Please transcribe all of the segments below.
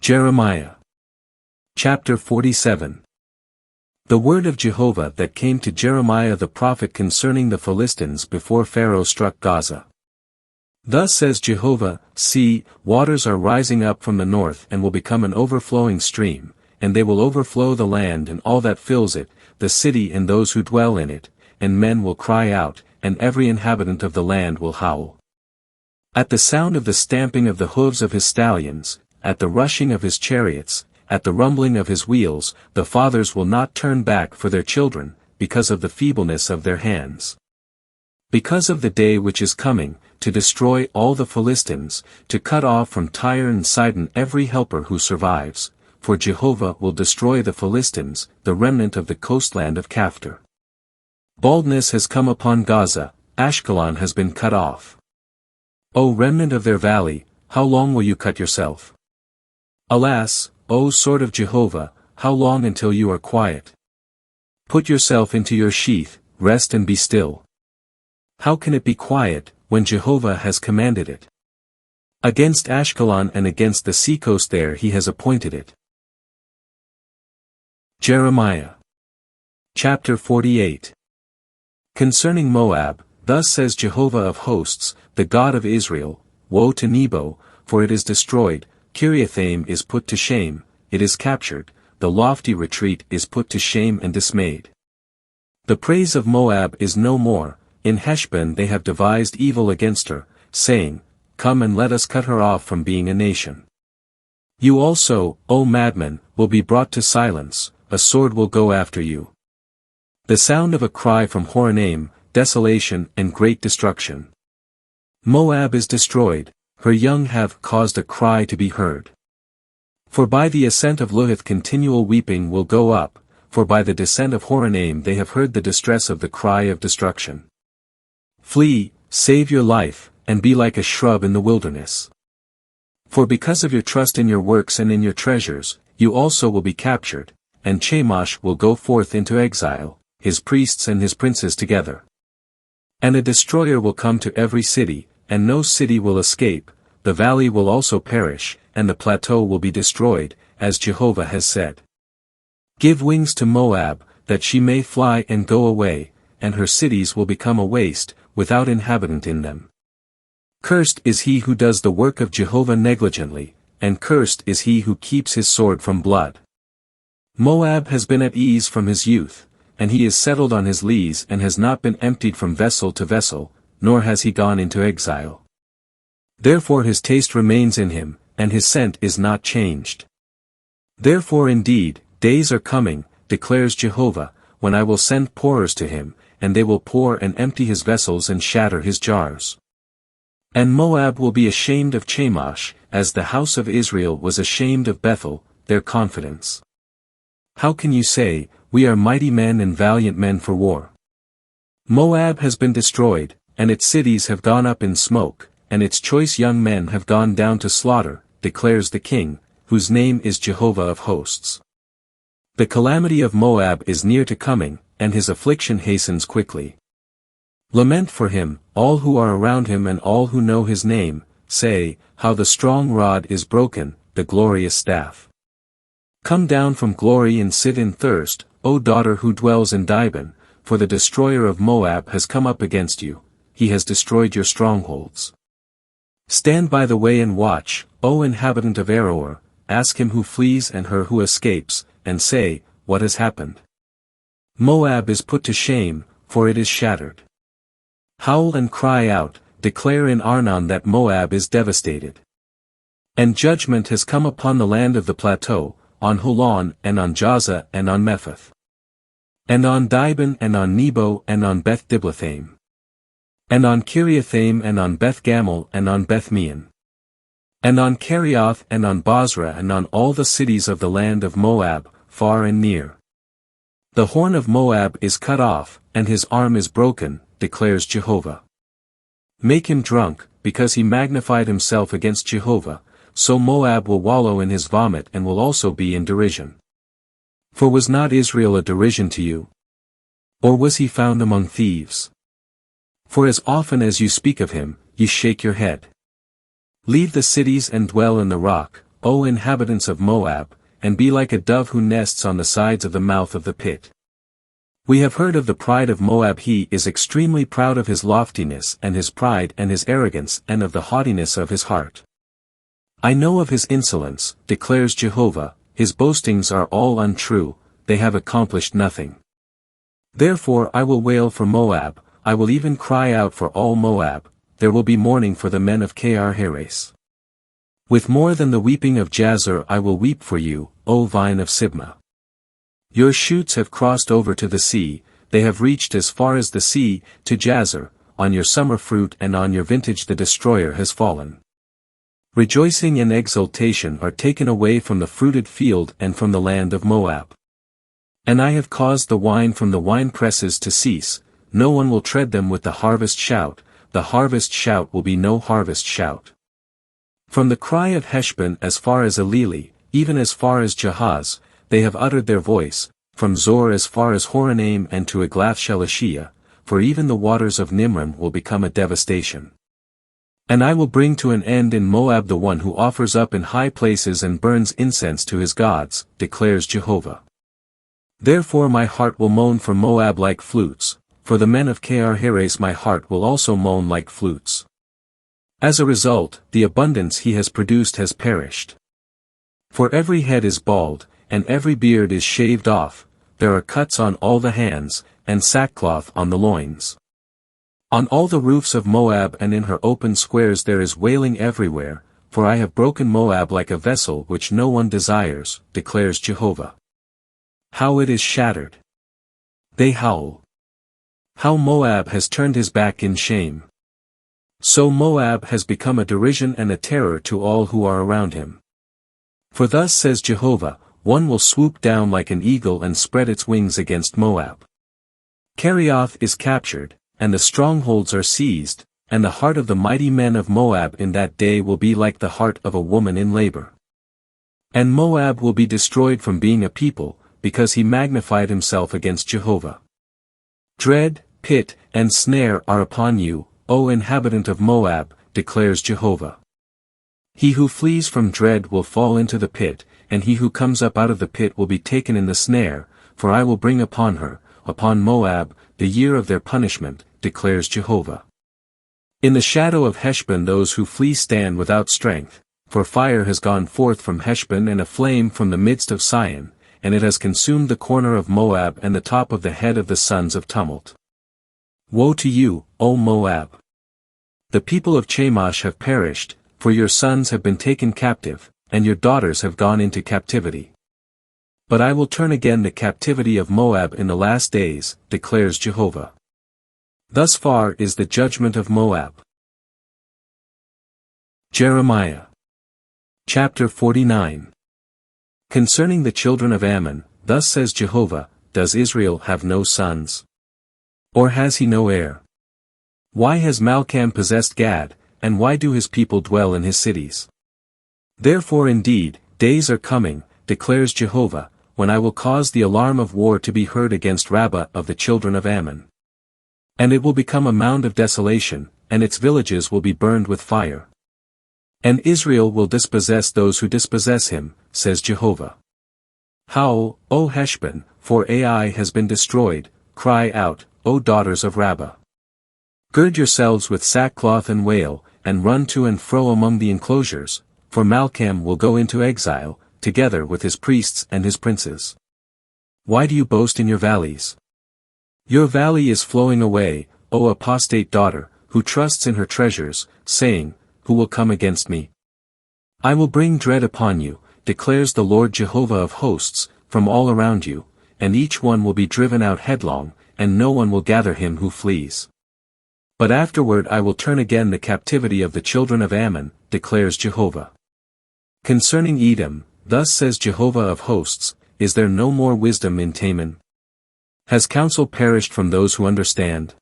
Jeremiah. Chapter 47. The word of Jehovah that came to Jeremiah the prophet concerning the Philistines before Pharaoh struck Gaza. Thus says Jehovah, See, waters are rising up from the north and will become an overflowing stream, and they will overflow the land and all that fills it, the city and those who dwell in it, and men will cry out, and every inhabitant of the land will howl. At the sound of the stamping of the hooves of his stallions, at the rushing of his chariots, at the rumbling of his wheels, the fathers will not turn back for their children, because of the feebleness of their hands. Because of the day which is coming, to destroy all the Philistines, to cut off from Tyre and Sidon every helper who survives, for Jehovah will destroy the Philistines, the remnant of the coastland of Caphtor. Baldness has come upon Gaza, Ashkelon has been cut off. O remnant of their valley, how long will you cut yourself? Alas, O sword of Jehovah, how long until you are quiet? Put yourself into your sheath, rest and be still. How can it be quiet, when Jehovah has commanded it? Against Ashkelon and against the seacoast there he has appointed it. Jeremiah. Chapter 48. Concerning Moab, thus says Jehovah of hosts, the God of Israel, Woe to Nebo, for it is destroyed, Kiriathaim is put to shame, it is captured, the lofty retreat is put to shame and dismayed. The praise of Moab is no more, in Heshbon they have devised evil against her, saying, Come and let us cut her off from being a nation. You also, O madmen, will be brought to silence, a sword will go after you. The sound of a cry from Horonaim, desolation and great destruction. Moab is destroyed, her young have caused a cry to be heard. For by the ascent of Luhith continual weeping will go up, for by the descent of Horonaim they have heard the distress of the cry of destruction. Flee, save your life, and be like a shrub in the wilderness. For because of your trust in your works and in your treasures, you also will be captured, and Chemosh will go forth into exile, his priests and his princes together. And a destroyer will come to every city, and no city will escape, the valley will also perish, and the plateau will be destroyed, as Jehovah has said. Give wings to Moab, that she may fly and go away, and her cities will become a waste, without inhabitant in them. Cursed is he who does the work of Jehovah negligently, and cursed is he who keeps his sword from blood. Moab has been at ease from his youth, and he is settled on his lees and has not been emptied from vessel to vessel, nor has he gone into exile. Therefore his taste remains in him, and his scent is not changed. Therefore indeed, days are coming, declares Jehovah, when I will send pourers to him, and they will pour and empty his vessels and shatter his jars. And Moab will be ashamed of Chemosh, as the house of Israel was ashamed of Bethel, their confidence. How can you say, We are mighty men and valiant men for war? Moab has been destroyed, and its cities have gone up in smoke, and its choice young men have gone down to slaughter, declares the King, whose name is Jehovah of hosts. The calamity of Moab is near to coming, and his affliction hastens quickly. Lament for him, all who are around him and all who know his name, say, How the strong rod is broken, the glorious staff. Come down from glory and sit in thirst, O daughter who dwells in Dibon, for the destroyer of Moab has come up against you, he has destroyed your strongholds. Stand by the way and watch, O inhabitant of Aroer, ask him who flees and her who escapes, and say, What has happened? Moab is put to shame, for it is shattered. Howl and cry out, declare in Arnon that Moab is devastated. And judgment has come upon the land of the plateau, on Holon and on Gaza and on Mephath. And on Dibon and on Nebo and on Beth Diblathaim. And on Kiriathaim and on Beth Gamel and on Beth Meon. And on Kerioth and on Bozrah and on all the cities of the land of Moab, far and near. The horn of Moab is cut off, and his arm is broken, declares Jehovah. Make him drunk, because he magnified himself against Jehovah, so Moab will wallow in his vomit and will also be in derision. For was not Israel a derision to you? Or was he found among thieves? For as often as you speak of him, ye shake your head. Leave the cities and dwell in the rock, O inhabitants of Moab, and be like a dove who nests on the sides of the mouth of the pit. We have heard of the pride of Moab. He is extremely proud of his loftiness and his pride and his arrogance and of the haughtiness of his heart. I know of his insolence, declares Jehovah, his boastings are all untrue, they have accomplished nothing. Therefore I will wail for Moab, I will even cry out for all Moab, there will be mourning for the men of Kir-Heres. With more than the weeping of Jazer I will weep for you, O vine of Sibmah. Your shoots have crossed over to the sea, they have reached as far as the sea, to Jazer, on your summer fruit and on your vintage the destroyer has fallen. Rejoicing and exultation are taken away from the fruited field and from the land of Moab. And I have caused the wine from the winepresses to cease, no one will tread them with the harvest shout, the harvest shout will be no harvest shout. From the cry of Heshbon as far as Elili, even as far as Jahaz, they have uttered their voice, from Zor as far as Horonaim and to Eglath-Shalishiyah, for even the waters of Nimrim will become a devastation. And I will bring to an end in Moab the one who offers up in high places and burns incense to his gods, declares Jehovah. Therefore my heart will moan for Moab like flutes, for the men of Kir-Heres my heart will also moan like flutes. As a result, the abundance he has produced has perished. For every head is bald, and every beard is shaved off, there are cuts on all the hands, and sackcloth on the loins. On all the roofs of Moab and in her open squares there is wailing everywhere, for I have broken Moab like a vessel which no one desires, declares Jehovah. How it is shattered! They howl. How Moab has turned his back in shame. So Moab has become a derision and a terror to all who are around him. For thus says Jehovah, one will swoop down like an eagle and spread its wings against Moab. Kerioth is captured, and the strongholds are seized, and the heart of the mighty men of Moab in that day will be like the heart of a woman in labor. And Moab will be destroyed from being a people, because he magnified himself against Jehovah. Dread, pit, and snare are upon you, O inhabitant of Moab, declares Jehovah. He who flees from dread will fall into the pit, and he who comes up out of the pit will be taken in the snare, for I will bring upon her, upon Moab, the year of their punishment, declares Jehovah. In the shadow of Heshbon those who flee stand without strength, for fire has gone forth from Heshbon and a flame from the midst of Sion, and it has consumed the corner of Moab and the top of the head of the sons of tumult. Woe to you, O Moab! The people of Chemosh have perished, for your sons have been taken captive, and your daughters have gone into captivity. But I will turn again the captivity of Moab in the last days, declares Jehovah. Thus far is the judgment of Moab. Jeremiah. Chapter 49. Concerning the children of Ammon, thus says Jehovah, does Israel have no sons? Or has he no heir? Why has Malcham possessed Gad, and why do his people dwell in his cities? Therefore indeed, days are coming, declares Jehovah, when I will cause the alarm of war to be heard against Rabbah of the children of Ammon. And it will become a mound of desolation, and its villages will be burned with fire. And Israel will dispossess those who dispossess him, says Jehovah. Howl, O Heshbon, for Ai has been destroyed, cry out, O daughters of Rabbah. Gird yourselves with sackcloth and wail, and run to and fro among the enclosures, for Malcham will go into exile, together with his priests and his princes. Why do you boast in your valleys? Your valley is flowing away, O apostate daughter, who trusts in her treasures, saying, who will come against me? I will bring dread upon you, declares the Lord Jehovah of hosts, from all around you, and each one will be driven out headlong, and no one will gather him who flees. But afterward I will turn again the captivity of the children of Ammon, declares Jehovah. Concerning Edom, thus says Jehovah of hosts, is there no more wisdom in Teman? Has counsel perished from those who understand?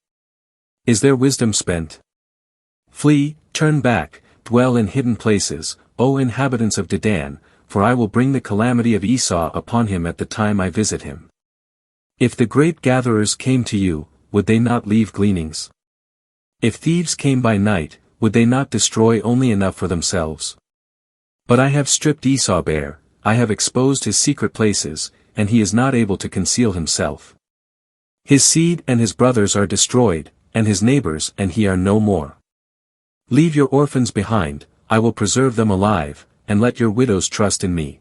Is their wisdom spent? Flee, turn back, dwell in hidden places, O inhabitants of Dedan, for I will bring the calamity of Esau upon him at the time I visit him. If the grape gatherers came to you, would they not leave gleanings? If thieves came by night, would they not destroy only enough for themselves? But I have stripped Esau bare, I have exposed his secret places, and he is not able to conceal himself. His seed and his brothers are destroyed, and his neighbors and he are no more. Leave your orphans behind, I will preserve them alive, and let your widows trust in me.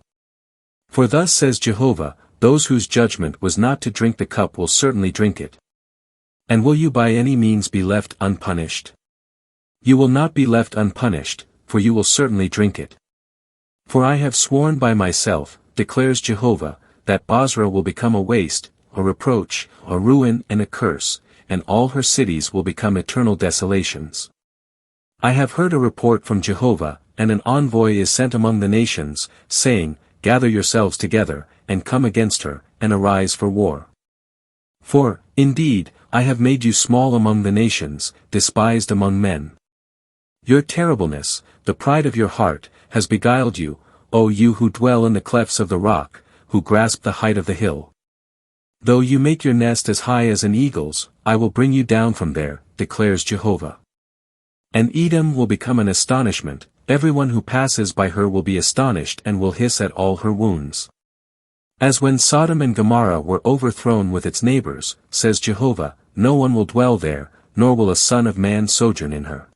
For thus says Jehovah, those whose judgment was not to drink the cup will certainly drink it. And will you by any means be left unpunished? You will not be left unpunished, for you will certainly drink it. For I have sworn by myself, declares Jehovah, that Bozrah will become a waste, a reproach, a ruin and a curse, and all her cities will become eternal desolations. I have heard a report from Jehovah, and an envoy is sent among the nations, saying, Gather yourselves together, and come against her, and arise for war. For, indeed, I have made you small among the nations, despised among men. Your terribleness, the pride of your heart, has beguiled you, O you who dwell in the clefts of the rock, who grasp the height of the hill. Though you make your nest as high as an eagle's, I will bring you down from there, declares Jehovah. And Edom will become an astonishment, everyone who passes by her will be astonished and will hiss at all her wounds. As when Sodom and Gomorrah were overthrown with its neighbors, says Jehovah, no one will dwell there, nor will a son of man sojourn in her.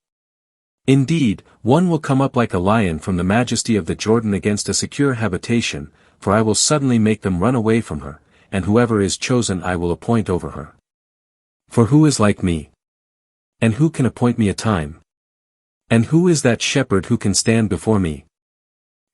Indeed, one will come up like a lion from the majesty of the Jordan against a secure habitation, for I will suddenly make them run away from her, and whoever is chosen I will appoint over her. For who is like me? And who can appoint me a time? And who is that shepherd who can stand before me?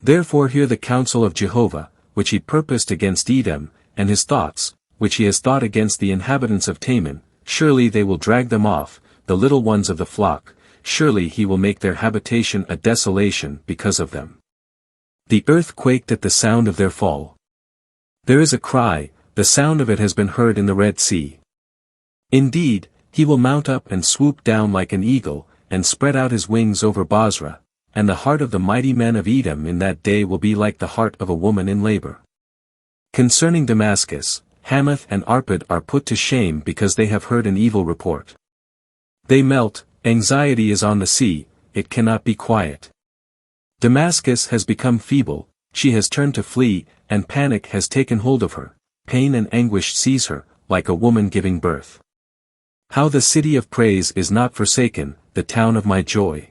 Therefore hear the counsel of Jehovah, which he purposed against Edom, and his thoughts, which he has thought against the inhabitants of Teman. Surely they will drag them off, the little ones of the flock, surely he will make their habitation a desolation because of them. The earth quaked at the sound of their fall. There is a cry, the sound of it has been heard in the Red Sea. Indeed, he will mount up and swoop down like an eagle, and spread out his wings over Bozrah, and the heart of the mighty men of Edom in that day will be like the heart of a woman in labor. Concerning Damascus, Hamath and Arpad are put to shame because they have heard an evil report. They melt, anxiety is on the sea, it cannot be quiet. Damascus has become feeble, she has turned to flee, and panic has taken hold of her, pain and anguish seize her, like a woman giving birth. How the city of praise is not forsaken, the town of my joy.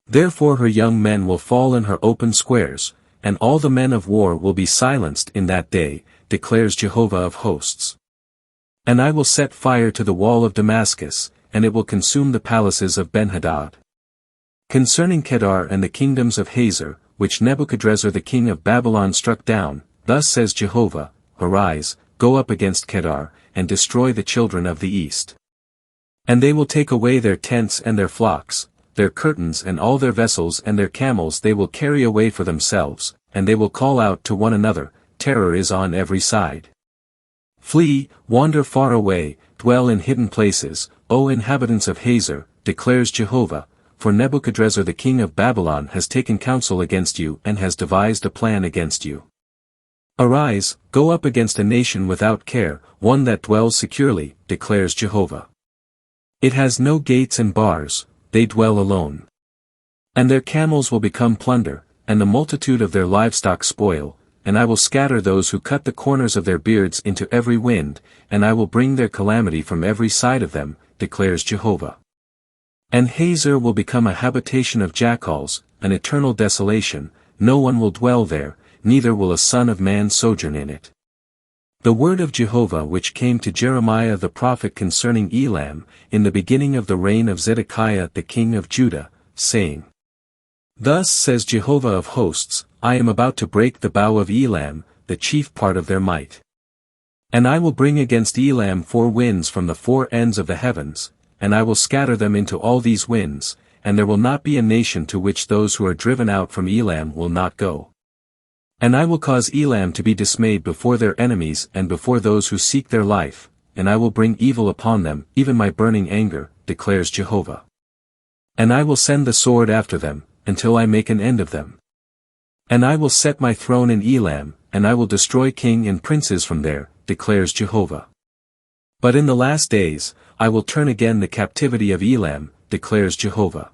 Therefore her young men will fall in her open squares, and all the men of war will be silenced in that day, declares Jehovah of hosts. And I will set fire to the wall of Damascus, and it will consume the palaces of Ben-Hadad. Concerning Kedar and the kingdoms of Hazor, which Nebuchadrezzar the king of Babylon struck down, thus says Jehovah, Arise, go up against Kedar, and destroy the children of the east. And they will take away their tents and their flocks, their curtains and all their vessels and their camels they will carry away for themselves, and they will call out to one another, Terror is on every side. Flee, wander far away, dwell in hidden places, O inhabitants of Hazor, declares Jehovah, for Nebuchadrezzar the king of Babylon has taken counsel against you and has devised a plan against you. Arise, go up against a nation without care, one that dwells securely, declares Jehovah. It has no gates and bars, they dwell alone. And their camels will become plunder, and the multitude of their livestock spoil, and I will scatter those who cut the corners of their beards into every wind, and I will bring their calamity from every side of them, declares Jehovah. And Hazor will become a habitation of jackals, an eternal desolation, no one will dwell there, neither will a son of man sojourn in it. The word of Jehovah which came to Jeremiah the prophet concerning Elam, in the beginning of the reign of Zedekiah the king of Judah, saying, Thus says Jehovah of hosts, I am about to break the bow of Elam, the chief part of their might. And I will bring against Elam 4 winds from the 4 ends of the heavens, and I will scatter them into all these winds, and there will not be a nation to which those who are driven out from Elam will not go. And I will cause Elam to be dismayed before their enemies and before those who seek their life, and I will bring evil upon them, even my burning anger, declares Jehovah. And I will send the sword after them, until I make an end of them. And I will set my throne in Elam, and I will destroy king and princes from there, declares Jehovah. But in the last days, I will turn again the captivity of Elam, declares Jehovah.